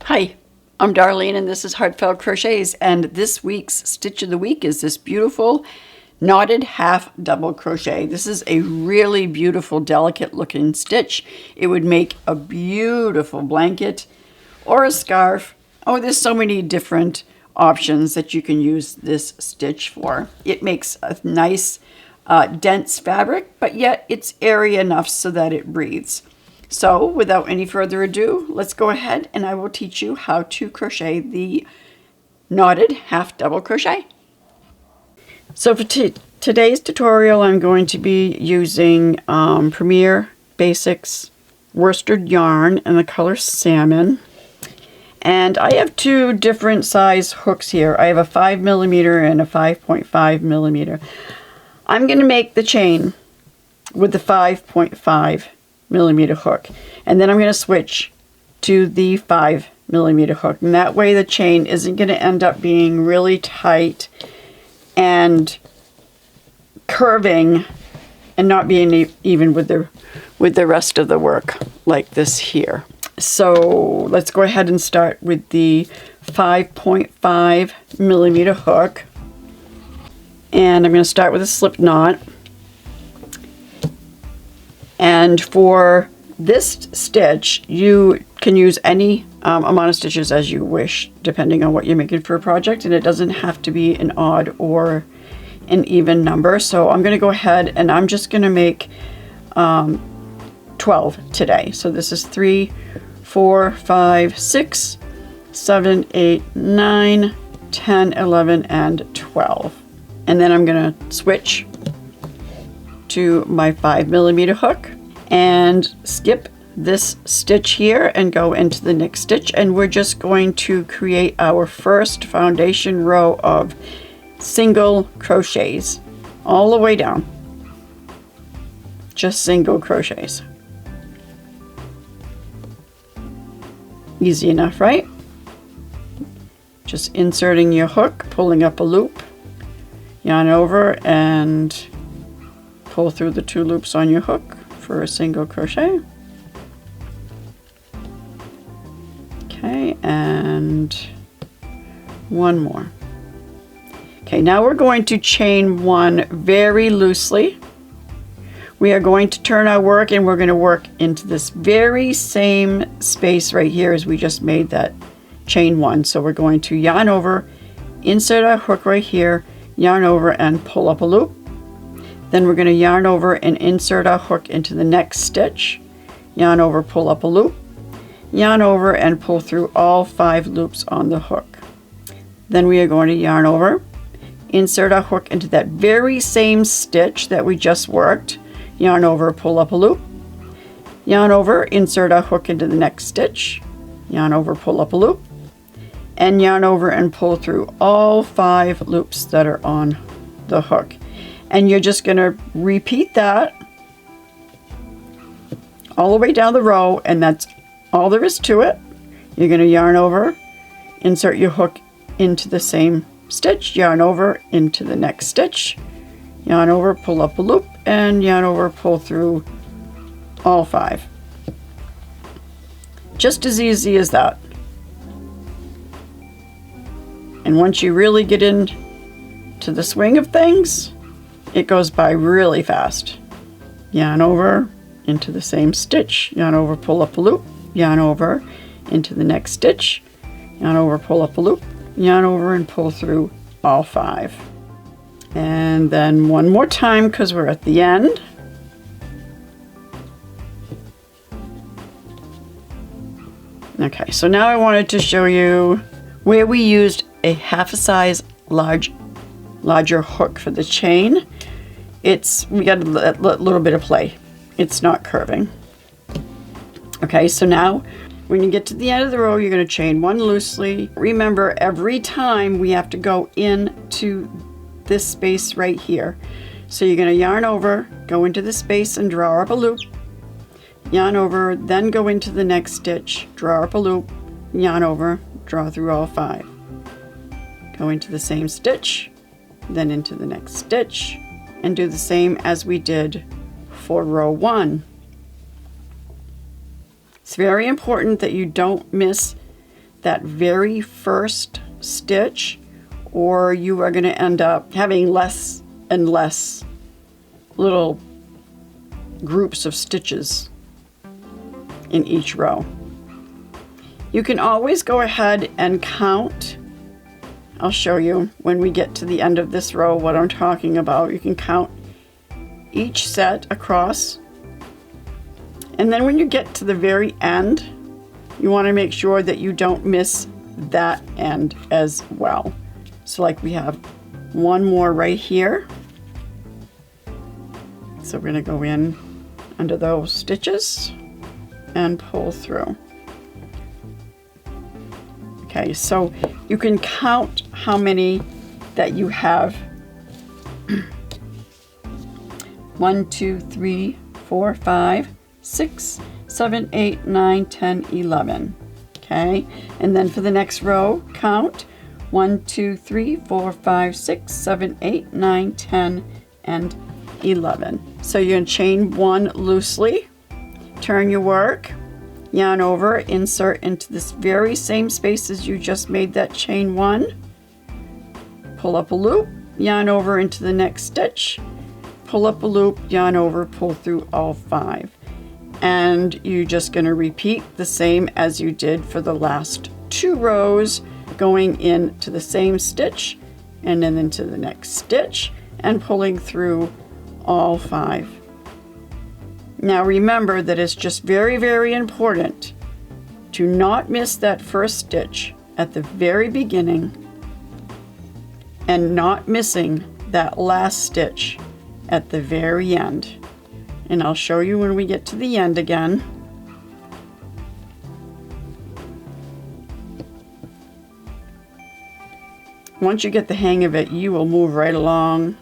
Hi, I'm Darlene and this is Heartfelt Crochets, and this week's stitch of the week is this beautiful knotted half double crochet. This is a really beautiful, delicate looking stitch. It would make a beautiful blanket or a scarf. Oh, there's so many different options that you can use this stitch for. It makes a nice dense fabric, but yet it's airy enough so that it breathes. So without any further ado, let's go ahead and I will teach you how to crochet the knotted half double crochet. So for today's tutorial, I'm going to be using Premier Basics worsted yarn in the color salmon. And I have two different size hooks here. I have a 5mm and a 5.5mm. I'm going to make the chain with the 5.5mm hook, and then I'm going to switch to the 5mm hook, and that way the chain isn't going to end up being really tight and curving and not being even with the rest of the work like this here. So let's go ahead and start with the 5.5mm hook, and I'm going to start with a slip knot. And for this stitch, you can use any amount of stitches as you wish, depending on what you're making for a project, and it doesn't have to be an odd or an even number. So I'm going to go ahead and I'm just going to make 12 today. So this is 3, 4, 5, 6, 7, 8, 9, 10, 11, and 12. And then I'm going to switch to my 5mm hook and skip this stitch here and go into the next stitch, and we're just going to create our first foundation row of single crochets all the way down. Just single crochets. Easy enough, right? Just inserting your hook, pulling up a loop, yarn over and pull through the 2 loops on your hook for a single crochet. Okay, and one more. Okay, now we're going to chain 1 very loosely. We are going to turn our work and we're going to work into this very same space right here as we just made that chain 1. So we're going to yarn over, insert our hook right here, yarn over and pull up a loop. Then we're going to yarn over and insert our hook into the next stitch, yarn over, pull up a loop, yarn over and pull through all 5 loops on the hook. Then we are going to yarn over, insert our hook into that very same stitch that we just worked, yarn over, pull up a loop, yarn over, insert our hook into the next stitch, yarn over, pull up a loop, and yarn over and pull through all 5 loops that are on the hook. And you're just going to repeat that all the way down the row, and that's all there is to it. You're going to yarn over, insert your hook into the same stitch, yarn over into the next stitch, yarn over, pull up a loop, and yarn over, pull through all 5. Just as easy as that. And once you really get into the swing of things, it goes by really fast. Yarn over into the same stitch, yarn over, pull up a loop, yarn over into the next stitch, yarn over, pull up a loop, yarn over and pull through all 5. And then one more time because we're at the end. Okay, so now I wanted to show you where we used a half a size larger hook for the chain. We got a little bit of play. It's not curving. Okay, so now when you get to the end of the row, you're going to chain 1 loosely. Remember, every time we have to go into this space right here. So you're going to yarn over, go into the space and draw up a loop, yarn over, then go into the next stitch, draw up a loop, yarn over, draw through all 5. Go into the same stitch, then into the next stitch, and do the same as we did for row 1. It's very important that you don't miss that very first stitch, or you are going to end up having less and less little groups of stitches in each row. You can always go ahead and count. I'll show you when we get to the end of this row what I'm talking about. You can count each set across, and then when you get to the very end, you want to make sure that you don't miss that end as well. So like we have one more right here. So we're going to go in under those stitches and pull through. Okay, so you can count how many that you have. 1, 2, 3, 4, 5, 6, 7, 8, 9, 10, 11. Okay, and then for the next row, count 1, 2, 3, 4, 5, 6, 7, 8, 9, 10, and 11. So you're going to chain one loosely, turn your work, yarn over, insert into this very same space as you just made that chain one, pull up a loop, yarn over into the next stitch, pull up a loop, yarn over, pull through all 5. And you're just going to repeat the same as you did for the last 2 rows, going into the same stitch and then into the next stitch and pulling through all 5. Now remember that it's just very, very important to not miss that first stitch at the very beginning and not missing that last stitch at the very end. And I'll show you when we get to the end again. Once you get the hang of it, you will move right along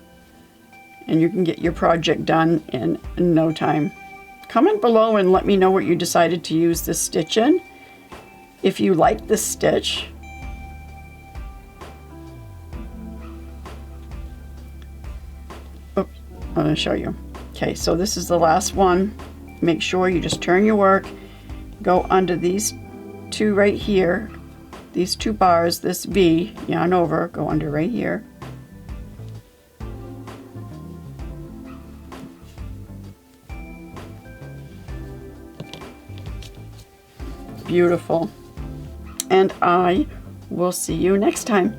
and you can get your project done in no time. Comment below and let me know what you decided to use this stitch in. If you like this stitch, I'm going to show you. Okay, so this is the last one. Make sure you just turn your work, go under these 2 right here, these 2 bars, this V, yarn over, go under right here. Beautiful. And I will see you next time.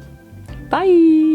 Bye.